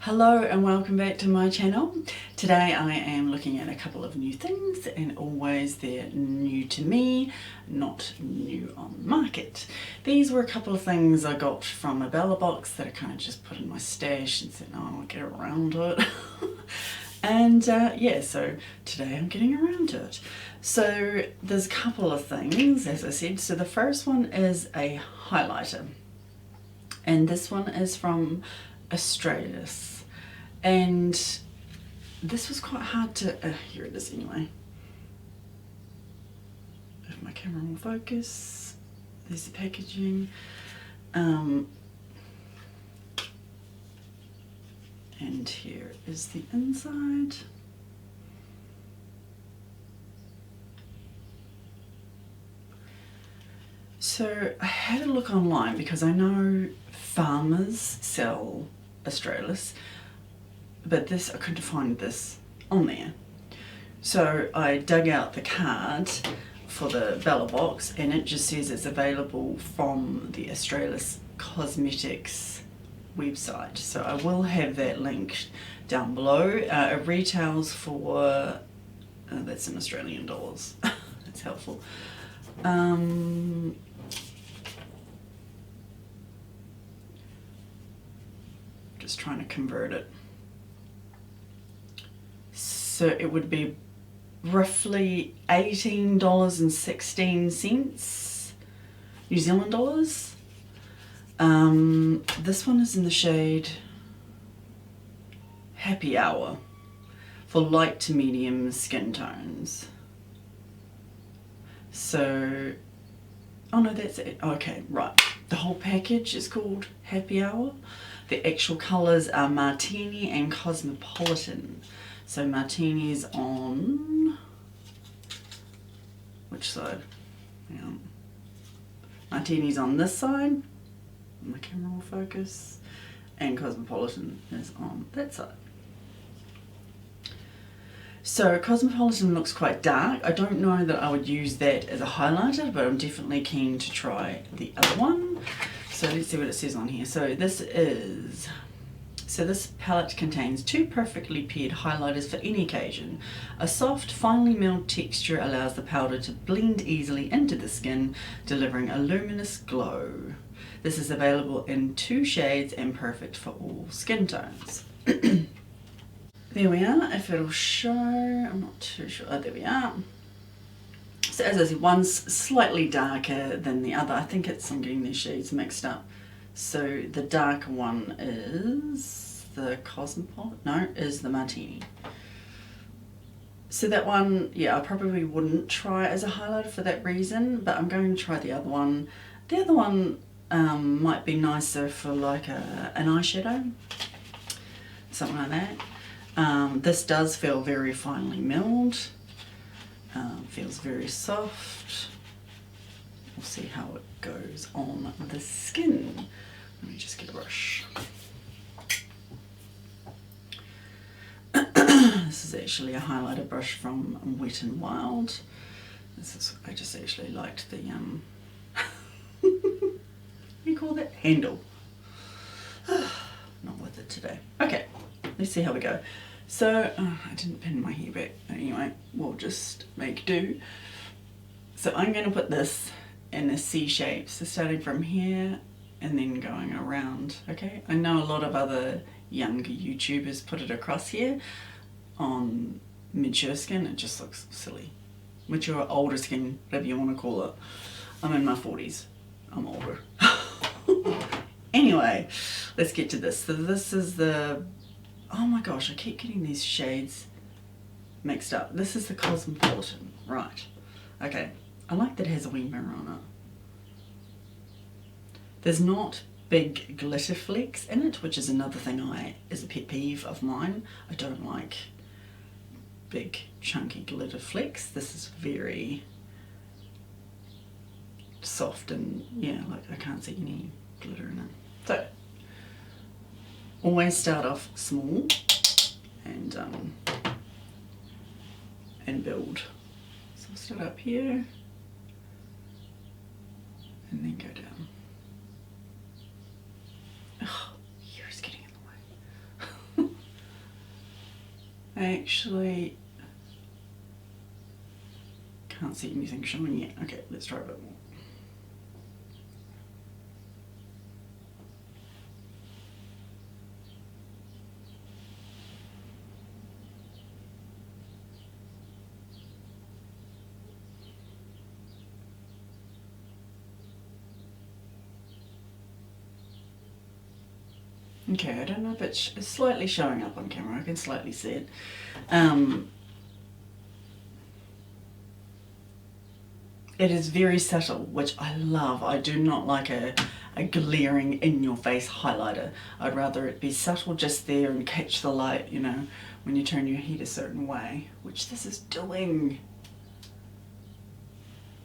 Hello and welcome back to my channel. Today I am looking at a couple of new things, and always they're new to me, not new on the market. These were a couple of things I got from a Bella box that I kind of just put in my stash and said, oh, I'll get around to it. And yeah, so today I'm getting around to it. So there's a couple of things, as I said. So the first one is a highlighter, and this one is from Australis. And this was quite hard to, here it is anyway. If my camera will focus, there's the packaging. And here is the inside. So I had a look online because I know farmers sell Australis, but I couldn't find this on there. So I dug out the card for the Bella box, and it just says it's available from the Australis Cosmetics website. So I will have that linked down below. It retails for, that's in Australian dollars. That's helpful. Just trying to convert it. So it would be roughly $18.16 New Zealand dollars. This one is in the shade Happy Hour for light to medium skin tones. So, oh no, that's it. Okay, right. The whole package is called Happy Hour. The actual colours are Martini and Cosmopolitan. So Martini's on, which side? Hang on. Martini's on this side. My camera will focus. And Cosmopolitan is on that side. So Cosmopolitan looks quite dark. I don't know that I would use that as a highlighter, but I'm definitely keen to try the other one. So let's see what it says on here. So this palette contains 2 perfectly paired highlighters for any occasion. A soft, finely milled texture allows the powder to blend easily into the skin, delivering a luminous glow. This is available in 2 shades and perfect for all skin tones. There we are. If it'll show, I'm not too sure. Oh, there we are. So as I said, one's slightly darker than the other. I think I'm getting these shades mixed up. So the darker one is the is the Martini. So that one, yeah, I probably wouldn't try as a highlighter for that reason, but I'm going to try the other one. The other one might be nicer for like an eyeshadow, something like that. This does feel very finely milled. Feels very soft. We'll see how it goes on the skin. Let me just get a brush. This is actually a highlighter brush from Wet n Wild. I just actually liked the what do you call that? Handle. Not with it today. Okay, let's see how we go. So, I didn't pin my hair back. Anyway, we'll just make do. So I'm going to put this in a C shape. So starting from here and then going around, okay? I know a lot of other younger YouTubers put it across here on mature skin. It just looks silly. Mature, older skin, whatever you want to call it. I'm in my 40s. I'm older. Anyway, let's get to this. So this is the, oh my gosh, I keep getting these shades mixed up. This is the Cosmopolitan, right. Okay, I like that it has a wee mirror on it. There's not big glitter flecks in it, which is another thing is a pet peeve of mine. I don't like big chunky glitter flecks. This is very soft and yeah, like I can't see any glitter in it. So always start off small and build. So I'll start up here and then go down. Oh, hair is getting in the way. I actually can't see anything showing yet. Okay, let's try a bit more. Okay, I don't know if it's slightly showing up on camera. I can slightly see it. It is very subtle, which I love. I do not like a glaring in-your-face highlighter. I'd rather it be subtle just there and catch the light, you know, when you turn your head a certain way, which this is doing.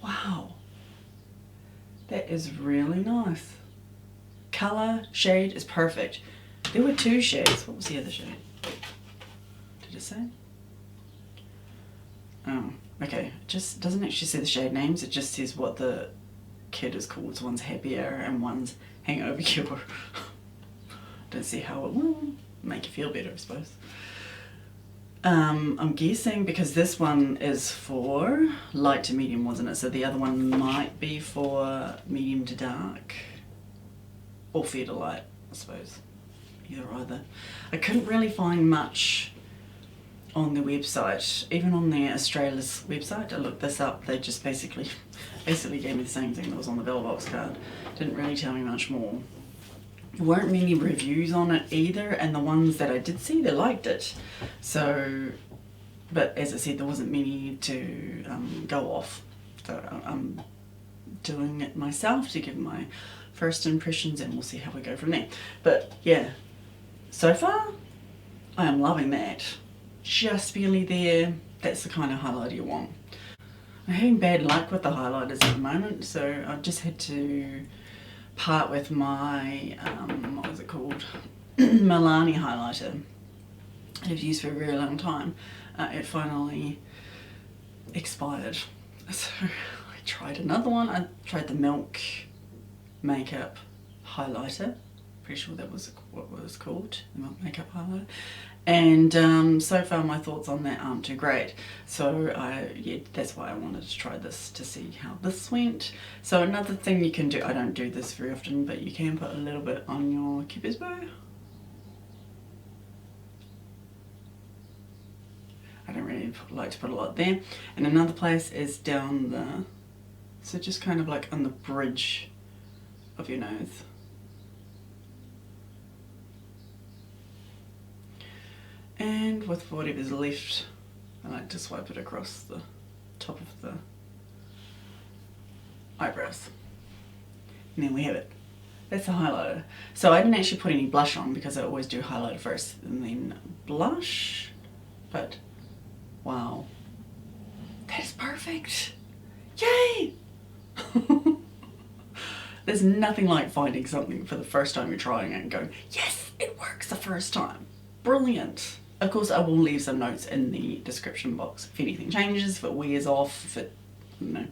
Wow. That is really nice. Colour, shade is perfect. There were 2 shades. What was the other shade? Did it say? Oh, okay. It just doesn't actually say the shade names. It just says what the kit is called. So one's Happier and one's Hangover Cure. Don't see how it will make you feel better, I suppose. I'm guessing because this one is for light to medium, wasn't it? So the other one might be for medium to dark. Or fair to light, I suppose. Either. I couldn't really find much on the website. Even on their Australis website, I looked this up. They just basically gave me the same thing that was on the bell box card. Didn't really tell me much more. There weren't many reviews on it either, and the ones that I did see, they liked it. So, but as I said, there wasn't many to go off. So I'm doing it myself to give my first impressions, and we'll see how we go from there. But yeah, so far I am loving that. Just barely there. That's the kind of highlighter you want. I'm having bad luck with the highlighters at the moment, so I've just had to part with my what was it called, Milani highlighter that I've used for a very long time. It finally expired, so I tried another one. I tried the Milk Makeup highlighter. Pretty sure that was what it was called, the Milk Makeup highlighter. And so far my thoughts on that aren't too great. So yeah, that's why I wanted to try this to see how this went. So another thing you can do, I don't do this very often, but you can put a little bit on your cupid's bow. I don't really like to put a lot there. And another place is down the, so just kind of like on the bridge of your nose. And with whatever's left, I like to swipe it across the top of the eyebrows. And then we have it. That's the highlighter. So I didn't actually put any blush on because I always do highlighter first and then blush. But wow, that is perfect. Yay! There's nothing like finding something for the first time you're trying it and going, yes, it works the first time. Brilliant. Of course, I will leave some notes in the description box if anything changes, if it wears off, if it, you know,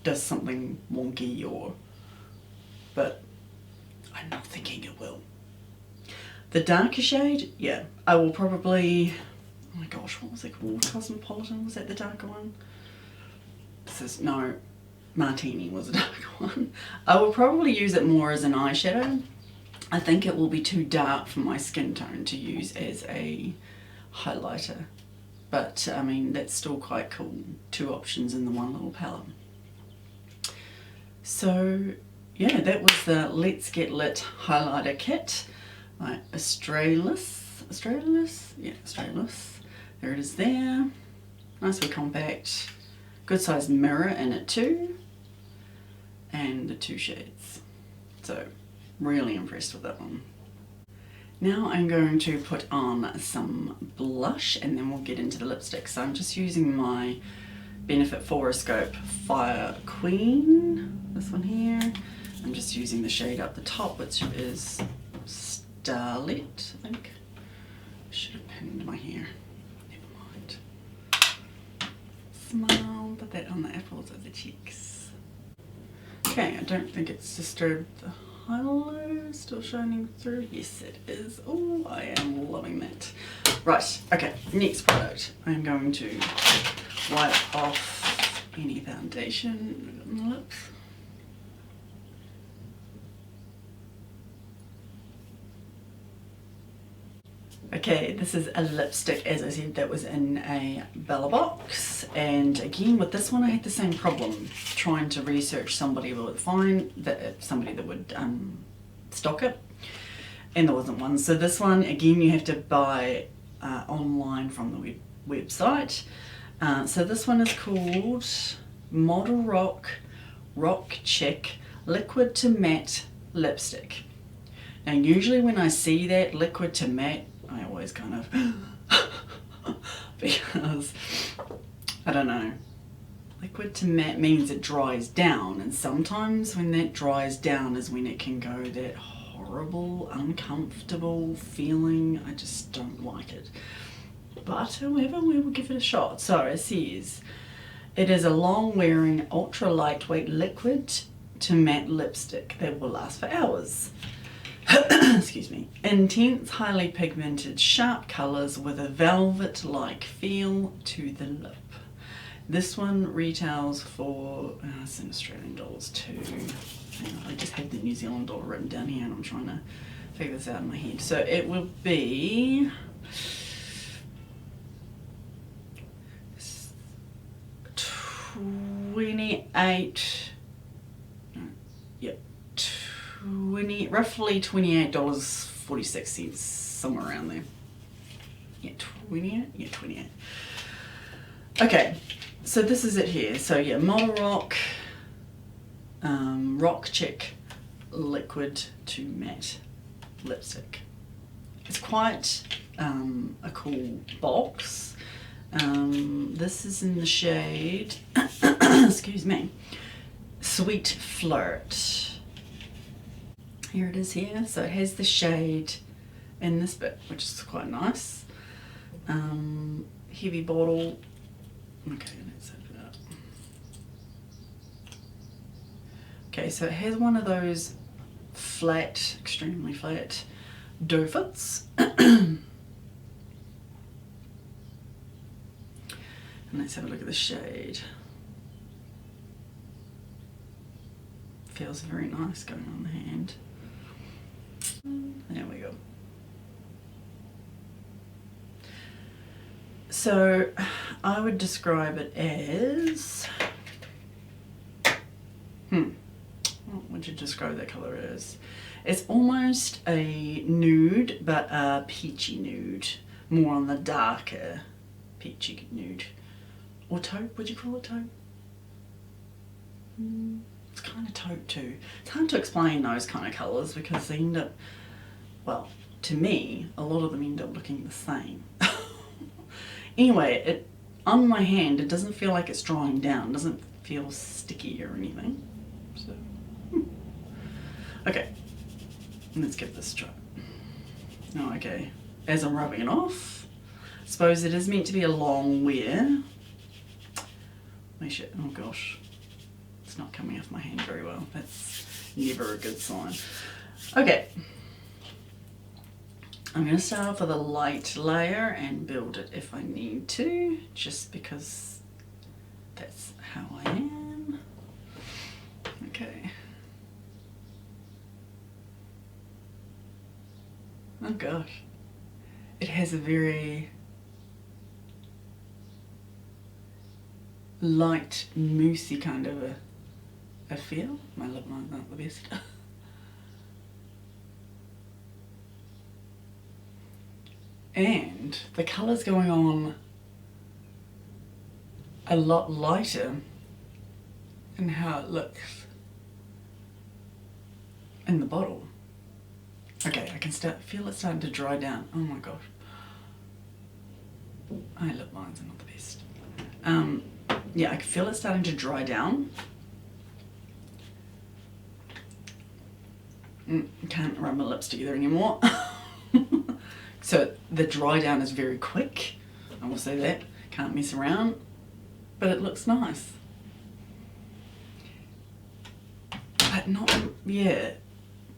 does something wonky or, but I'm not thinking it will. The darker shade, yeah, I will probably, oh my gosh, what was it called? Cosmopolitan, was that the darker one? This is, no, Martini was the darker one. I will probably use it more as an eyeshadow. I think it will be too dark for my skin tone to use as a highlighter, but I mean that's still quite cool. 2 options in the one little palette. So yeah, that was the Let's Get Lit highlighter kit by Australis. Yeah, Australis. There it is there. Nicely compact. Good sized mirror in it too. And the 2 shades. So really impressed with that one. Now I'm going to put on some blush and then we'll get into the lipstick. So I'm just using my Benefit Fouroscope Fire Queen, this one here. I'm just using the shade up the top, which is Starlit, I think. I should have pinned my hair. Never mind. Smile, put that on the apples of the cheeks. Okay, I don't think it's disturbed the highlighter still shining through? Yes, it is. Oh, I am loving that. Right, okay, next product. I'm going to wipe off any foundation on the lips. Okay, this is a lipstick, as I said, that was in a Bella box, and again with this one I had the same problem trying to research somebody would find that somebody that would stock it, and there wasn't one. So this one again you have to buy online from the website. So this one is called Modelrock Chic Liquid to Matte Lipstick. Now usually when I see that liquid to matte, I always kind of because I don't know, liquid to matte means it dries down, and sometimes when that dries down is when it can go that horrible uncomfortable feeling. I just don't like it, but however we will give it a shot. So it says it is a long wearing ultra lightweight liquid to matte lipstick that will last for hours. Excuse me. Intense, highly pigmented, sharp colours with a velvet-like feel to the lip. This one retails for, it's in Australian dollars too. Hang on, I just had the New Zealand dollar written down here and I'm trying to figure this out in my head. So it will be roughly $28.46, somewhere around there. Yeah, 28? Yeah, 28. Okay, so this is it here. So yeah, Modelrock Rock Chic Liquid to Matte Lipstick. It's quite a cool box. This is in the shade, excuse me, Sweet Flirt. Here it is here. So it has the shade in this bit, which is quite nice. Heavy bottle. Okay, let's open it up. Okay, so it has one of those flat, extremely flat doe fits. And let's have a look at the shade. Feels very nice going on the hand. There we go. So I would describe it as, what would you describe that colour as? It's almost a nude, but a peachy nude, more on the darker peachy nude. Or taupe, would you call it taupe? It's kind of taupe too. It's hard to explain those kind of colours because they end up, well, to me, a lot of them end up looking the same. Anyway, on my hand, it doesn't feel like it's drying down. It doesn't feel sticky or anything. So, okay, let's give this a try. Oh, okay, as I'm rubbing it off, I suppose it is meant to be a long wear. Oh gosh, it's not coming off my hand very well. That's never a good sign. Okay. I'm going to start off with a light layer and build it if I need to, just because that's how I am. Okay. Oh gosh. It has a very light, moussey kind of a feel. My lip line's not the best. And the colour's going on a lot lighter in how it looks in the bottle. Okay, I can feel it starting to dry down. Oh my gosh. My lip lines are not the best. Yeah, I can feel it starting to dry down. Can't rub my lips together anymore. So the dry down is very quick, I will say that, can't mess around, but it looks nice. But not, yeah,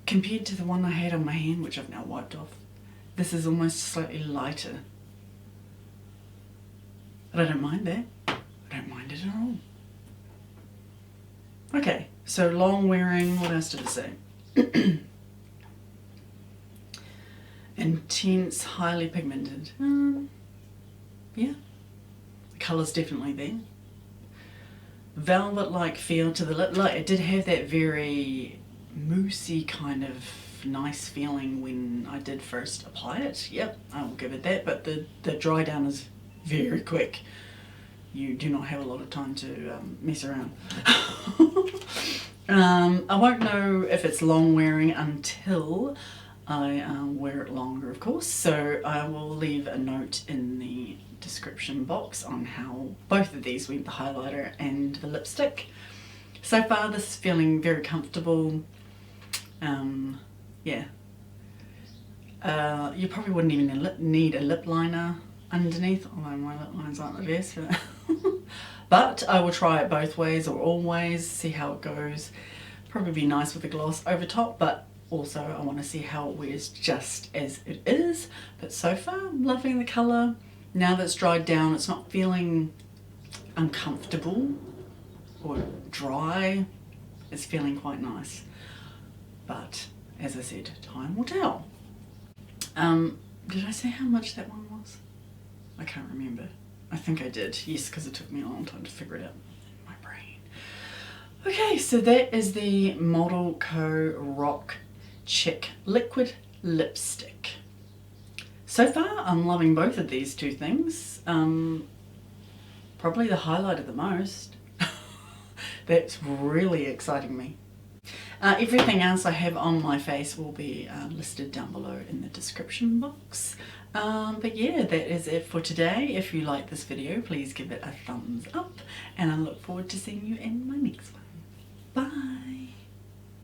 compared to the one I had on my hand, which I've now wiped off, this is almost slightly lighter. But I don't mind that. I don't mind it at all. Okay, so long wearing, what else did it say? Intense, highly pigmented. Yeah, the colour's definitely there. Velvet-like feel to the lip. Like, it did have that very moussey kind of nice feeling when I did first apply it. Yep, I will give it that, but the dry down is very quick. You do not have a lot of time to mess around. I won't know if it's long wearing until I wear it longer, of course, so I will leave a note in the description box on how both of these went, the highlighter and the lipstick. So far this is feeling very comfortable. Yeah, you probably wouldn't even need a lip liner underneath, although my lip lines aren't the best for that. But I will try it both ways or all ways, see how it goes. Probably be nice with a gloss over top, but also I want to see how it wears just as it is. But so far I'm loving the colour. Now that it's dried down, it's not feeling uncomfortable or dry. It's feeling quite nice. But as I said, time will tell. Did I say how much that one was? I can't remember. I think I did, yes, because it took me a long time to figure it out in my brain. Okay, so that is the Modelrock Chic Liquid Lipstick. So far, I'm loving both of these two things. Probably the highlighter the most. That's really exciting me. Everything else I have on my face will be listed down below in the description box. But yeah, that is it for today. If you like this video, please give it a thumbs up, and I look forward to seeing you in my next one. Bye!